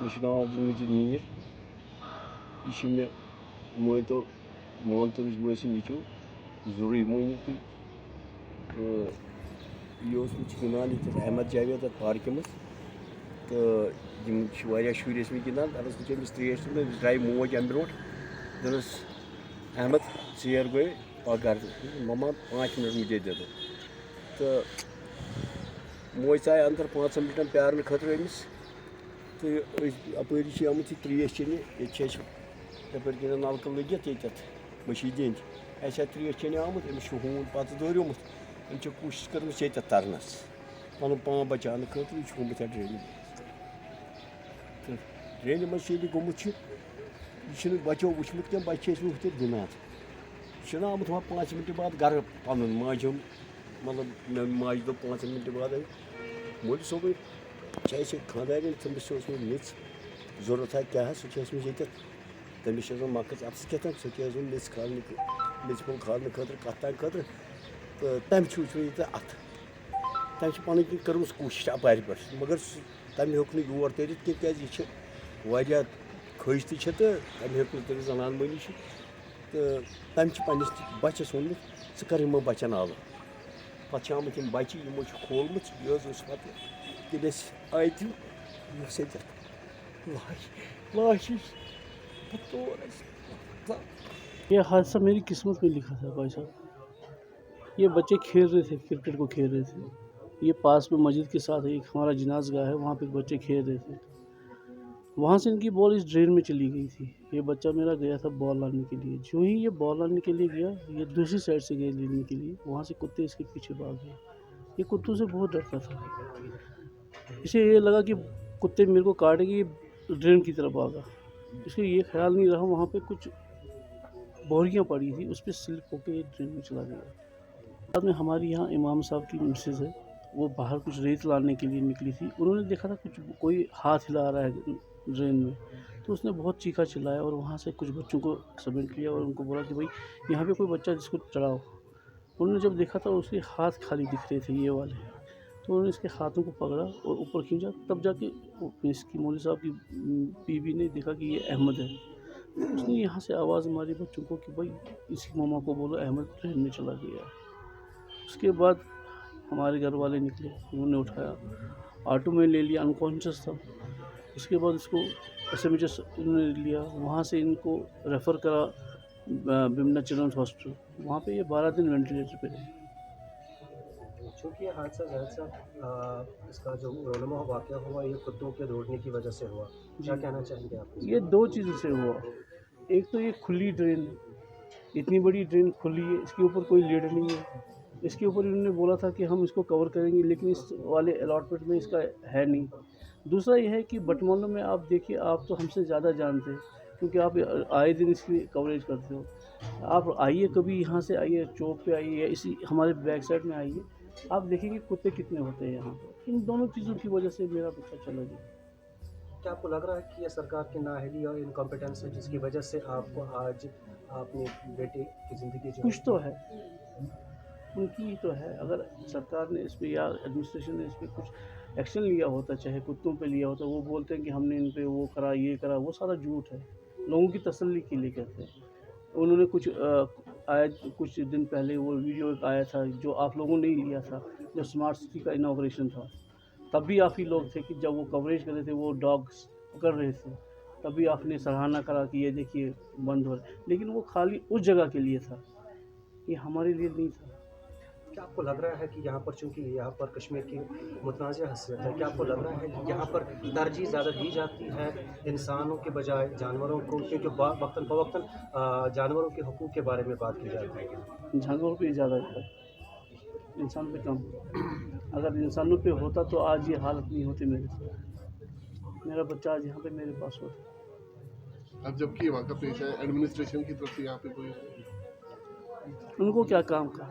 مےٚ چھُ ناو عبدالمجیٖد میٖر یہِ چھِ مےٚ مٲنۍتو مامتٕرٕچ بٲسٕے نیٚچوٗ ضروٗری مٲنِو تُہۍ تہٕ یہِ اوس مےٚ گِنٛدان ییٚتٮ۪تھ احمد جاوید اَتھ پارکہِ منٛز تہٕ یِم چھِ واریاہ شُرۍ ٲسۍ مٕتۍ گِنٛدان پَتہٕ ٲس نہٕ أمِس ترٛیش تُلمٕژ أمِس درٛاے موج اَمہِ برونٛٹھ دوٚپنَس احمد ژیر گٔے پَکھ گَرٕ مما 5 مِنٹ مُجھے دے دو تہٕ موج ژاے اَندَر 5 مِنٹَن پیارنہٕ خٲطرٕ أمِس تہٕ أسۍ اَپٲری چھِ آمٕژ یہِ ترٛیش چیٚنہِ ییٚتہِ چھِ اَسہِ یَپٲرۍ کِنۍ نَلکہٕ لٔگِتھ ییٚتٮ۪تھ مٔشیٖد أنٛدۍ اَسہِ آسہِ ترٛیش چیٚنہِ آمُت أمِس چھُ ہوٗن پَتہٕ دوریومُت أمۍ چھِ کوٗشِش کٔرمٕژ ییٚتٮ۪تھ تَرنَس پَنُن پان بَچاونہٕ خٲطرٕ یہِ چھُ گوٚمُت اَتھ ڈرٛینہِ تہٕ ڈرٛینہِ منٛز چھِ ییٚلہِ گوٚمُت چھُ یہِ چھُنہٕ بَچو وٕچھمُت کینٛہہ بَچہِ چھِ ٲسۍ مٕتۍ ہُتٮ۪تھ گِنٛدان یہِ چھُنہ آمُت وۄنۍ 5 مِنٹہِ بعد گَرٕ پَنُن ماجہِ ہُنٛد مطلب مےٚ ماجہِ دوٚپ 5 مِنٹہِ بعد مولوی صٲبٕے چھِ اَسہِ خانٛدارٮ۪ن تٔمِس چھِ اوسمُت میٚژ ضوٚرَتھ ہا کیٛاہ سُہ چھِ ٲسمٕژ ییٚتٮ۪تھ تٔمِس چھِ آسان مۄکٕر اَتھَس کٮ۪تھ سُہ چھِ ٲسمٕژ میٚژ کھالنہٕ میٚژِ پھوٚل کھالنہٕ خٲطرٕ کَتھ تانۍ خٲطرٕ تہٕ تٔمۍ چھُ وٕچھمُت ییٚتٮ۪تھ اَتھٕ تٔمۍ چھِ پَنٕنۍ کِنۍ کٔرمٕژ کوٗشِش اَپارِ پٮ۪ٹھ مگر تٔمۍ ہیوٚک نہٕ یور تٔرِتھ کینٛہہ کیٛازِ یہِ چھِ واریاہ کھٔج تہِ چھِ تہٕ تٔمۍ ہیوٚک نہٕ تٔرِتھ زنان مٔہنی چھِ تہٕ تٔمۍ چھِ پنٛنِس بَچَس ووٚنمُت ژٕ کَر یِمَن بَچَن آلو پَتہٕ چھِ آمٕتۍ یِم بَچہِ یِمو چھِ کھولمٕژ یہِ حظ اوس پَتہٕ ییٚلہِ أسۍ آیہِ تِم یہِ اوس ییٚتٮ۪تھ لاش یہ حادثہ میری قسمت میں لکھا تھا بھائی صاحب. یہ بچے کھیل رہے تھے کرکٹ کو کھیل رہے تھے. یہ پاس میں مسجد کے ساتھ ایک ہمارا جناز گاہ ہے وہاں پہ بچے کھیل رہے تھے. وہاں سے ان کی بال اس ڈرین میں چلی گئی تھی. یہ بچہ میرا گیا تھا بال لانے کے لیے. جو ہی یہ بال لانے کے لیے گیا یہ دوسری سائڈ سے گیا لینے کے لیے. وہاں سے کتے اس کے پیچھے بھاگ گئے. یہ کتوں سے بہت ڈرتا تھا. اسے یہ لگا کہ کتے میرے کو کاٹے گی یہ ڈرین کی طرف بھاگا. اس کو یہ خیال نہیں رہا وہاں پہ کچھ بوریاں پڑی تھی اس پہ سلپ ہو کے یہ ڈرین میں چلا گیا. بعد میں ہماری یہاں امام صاحب کی مسز ہے وہ باہر کچھ ریت لانے کے لیے نکلی تھی. انہوں نے دیکھا تھا کچھ کوئی ہاتھ ہلا رہا ہے ڈرین میں تو اس نے بہت چیخا چلایا اور وہاں سے کچھ بچوں کو سمیٹ لیا اور ان کو بولا کہ بھائی یہاں پہ کوئی بچہ جس کو چڑھاؤ. انہوں نے جب دیکھا تو اس کے ہاتھ خالی دکھ رہے تھے یہ والے تو انہوں نے اس کے ہاتھوں کو پکڑا اور اوپر کھینچا. تب جا کے اس کی مولوی صاحب کی بیوی نے دیکھا کہ یہ احمد ہے. اس نے یہاں سے آواز ماری بچوں کو کہ بھائی اس کی ماما کو بولو احمد ٹرین میں چلا گیا. اس کے بعد ہمارے گھر والے نکلے انہوں نے اٹھایا آٹو میں لے لیا انکانشیس تھا. اس کے بعد اس کو ایس ایم ایچ ایس انہوں نے لیا وہاں سے ان کو ریفر کرا بمنا چلڈرنس ہاسپٹل. وہاں پہ یہ 12 دن وینٹیلیٹر پہ رہے. چونکہ یہ حادثہ زاہد صاحب اس کا جو رونما واقعہ ہوا یہ کتوں کے دوڑنے کی وجہ سے ہوا. کیا کہنا چاہیں گے آپ؟ یہ دو چیزوں سے ہوا. ایک تو یہ کھلی ڈرین اتنی بڑی ڈرین کھلی ہے اس کے اوپر کوئی لیڈ نہیں ہے. اس کے اوپر انہوں نے بولا تھا کہ ہم اس کو کور کریں گے لیکن اس والے الاٹمنٹ میں اس کا ہے نہیں. دوسرا یہ ہے کہ بٹ محلوں میں آپ دیکھیے آپ تو ہم سے زیادہ جانتے ہیں کیونکہ آپ آئے دن اس کی کوریج کرتے ہو. آپ آئیے کبھی یہاں سے آئیے چوک پہ آئیے یا اسی ہمارے بیک سائڈ میں آئیے آپ دیکھیں گے کتے کتنے ہوتے ہیں یہاں پہ. ان دونوں چیزوں کی وجہ سے میرا بچہ چلا گیا. کیا آپ کو لگ رہا ہے کہ یہ سرکار کی نااہلی اور انکمپیٹنس ہے جس کی وجہ سے آپ کو آج اپنے بیٹے کی زندگی جو کچھ تو ہے ان کی تو ہے. اگر سرکار نے اس پہ یا ایڈمنسٹریشن نے اس پہ کچھ ایکشن لیا ہوتا چاہے کتوں پہ لیا ہوتا وہ بولتے ہیں کہ ہم نے ان پہ وہ کرا یہ کرا وہ سارا جھوٹ ہے. لوگوں کی تسلی کے لیے کہتے ہیں. انہوں نے کچھ آیا کچھ دن پہلے وہ ویڈیو ایک آیا تھا جو آپ لوگوں نے ہی لیا تھا جب اسمارٹ سٹی کا انوگریشن تھا. تب بھی آپ ہی لوگ تھے کہ جب وہ کوریج کر رہے تھے وہ ڈاگس پکڑ رہے تھے تب بھی آپ نے سراہنا کرا کہ یہ دیکھیے بند ہو رہا ہے. لیکن وہ خالی اس جگہ کے لیے تھا یہ ہمارے لیے نہیں تھا. کیا آپ کو لگ رہا ہے کہ یہاں پر چونکہ یہاں پر کشمیر کی متنازع حیثیت ہے کیا آپ کو لگ رہا ہے کہ یہاں پر ترجیح زیادہ دی جاتی ہے انسانوں کے بجائے جانوروں کو کیونکہ وقتاً فوقتاً جانوروں کے حقوق کے بارے میں بات کی جاتی ہے. جانوروں پہ زیادہ ہے انسان پہ کم. اگر انسانوں پہ ہوتا تو آج یہ حالت نہیں ہوتی میرے ساتھ. میرا بچہ آج یہاں پہ میرے پاس ہوتا. اب جب کہ واقعہ پیش ہے ایڈمنسٹریشن کی طرف سے یہاں پہ کوئی ان کو کیا کام کا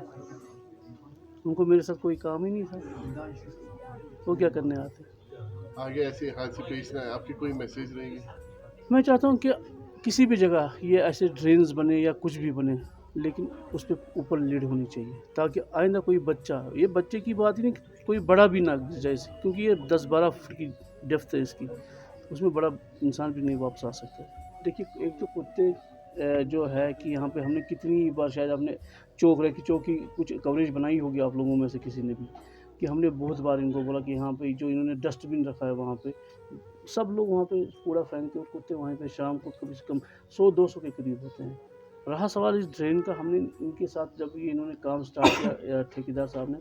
ان کو میرے ساتھ کوئی کام ہی نہیں تھا. وہ کیا کرنے آتے. آگے ایسے حادثے پیش نہ آئے آپ کی کوئی میسیج رہے گی؟ میں چاہتا ہوں کہ کسی بھی جگہ یہ ایسے ڈرینز بنے یا کچھ بھی بنے لیکن اس پہ اوپر لیڈ ہونی چاہیے تاکہ آئندہ کوئی بچہ یہ بچے کی بات ہی نہیں کوئی بڑا بھی نہ جائے کیونکہ یہ 10-12 فٹ کی ڈیپتھ ہے اس کی. اس میں بڑا انسان بھی نہیں واپس آ سکتا. دیکھیے ایک تو کتے جو ہے کہ یہاں پہ ہم نے کتنی بار شاید آپ نے چوک کی کچھ کوریج بنائی ہوگی آپ لوگوں میں سے کسی نے بھی, کہ ہم نے بہت بار ان کو بولا کہ یہاں پہ جو انہوں نے ڈسٹ بن رکھا ہے وہاں پہ سب لوگ وہاں پہ کوڑا پھینکتے, اور کتے وہاں پہ شام کو کم سے کم 100-200 کے قریب ہوتے ہیں. رہا سوال اس ڈرین کا, ہم نے ان کے ساتھ جب یہ انہوں نے کام سٹارٹ کیا ٹھیکیدار صاحب نے,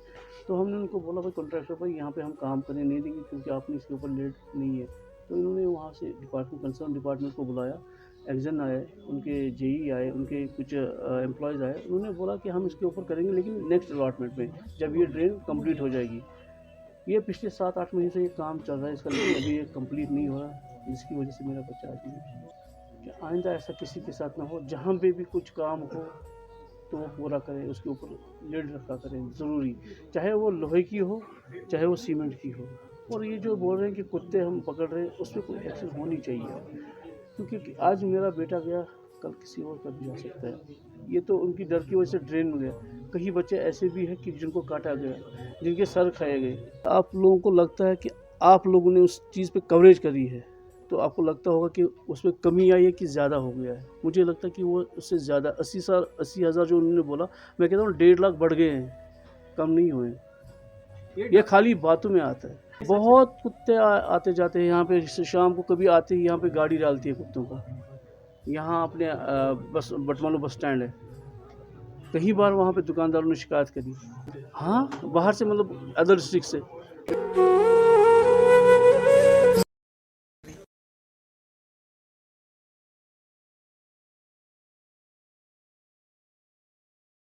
تو ہم نے ان کو بولا بھائی کنٹریکٹر بھائی یہاں پہ ہم کام کرنے نہیں دیں گے کیونکہ آپ نے اس کے اوپر لیٹ نہیں ہے. تو انہوں نے وہاں سے کنسرن ڈپارٹمنٹ کو بلایا, ایگزن آئے, ان کے JE آئے, ان کے کچھ امپلائیز آئے, انہوں نے بولا کہ ہم اس کے اوپر کریں گے لیکن نیکسٹ الاٹمنٹ میں جب یہ ڈرین کمپلیٹ ہو جائے گی. یہ پچھلے 7-8 مہینے سے یہ کام چل رہا ہے اس کا, لیکن ابھی یہ کمپلیٹ نہیں ہو رہا, جس کی وجہ سے میرا بچہ آج نہیں. کہ آئندہ ایسا کسی کے ساتھ نہ ہو, جہاں پہ بھی کچھ کام ہو تو وہ پورا کرے, اس کے اوپر لیڈ رکھا کریں ضروری, چاہے وہ لوہے کی ہو چاہے وہ سیمنٹ کی ہو. اور یہ جو بول رہے ہیں کہ کتے ہم پکڑ رہے ہیں, اس پہ کوئی ایکشن ہونی چاہیے, کیونکہ آج میرا بیٹا گیا کل کسی اور کا بھی جا سکتا ہے. یہ تو ان کی ڈر کی وجہ سے ڈرین میں گیا. کئی بچے ایسے بھی ہیں کہ جن کو کاٹا گیا, جن کے سر کھائے گئے. آپ لوگوں کو لگتا ہے کہ آپ لوگوں نے اس چیز پہ کوریج کری ہے تو آپ کو لگتا ہوگا کہ اس پہ کمی آئی ہے کہ زیادہ ہو گیا ہے. مجھے لگتا ہے کہ وہ اس سے زیادہ 80,000 جو انہوں نے بولا, میں کہتا ہوں 1.5 لاکھ بڑھ گئے ہیں, کم نہیں ہوئے. یہ خالی باتوں میں آتا ہے. بہت کتے آتے جاتے ہیں یہاں پہ, شام کو کبھی آتے ہی یہاں پہ گاڑی ڈالتی ہے کتوں کا. یہاں اپنے بس بٹمالو بس اسٹینڈ ہے, کئی بار وہاں پہ دکانداروں نے شکایت کری. ہاں باہر سے مطلب ادر ڈسٹرکٹ سے.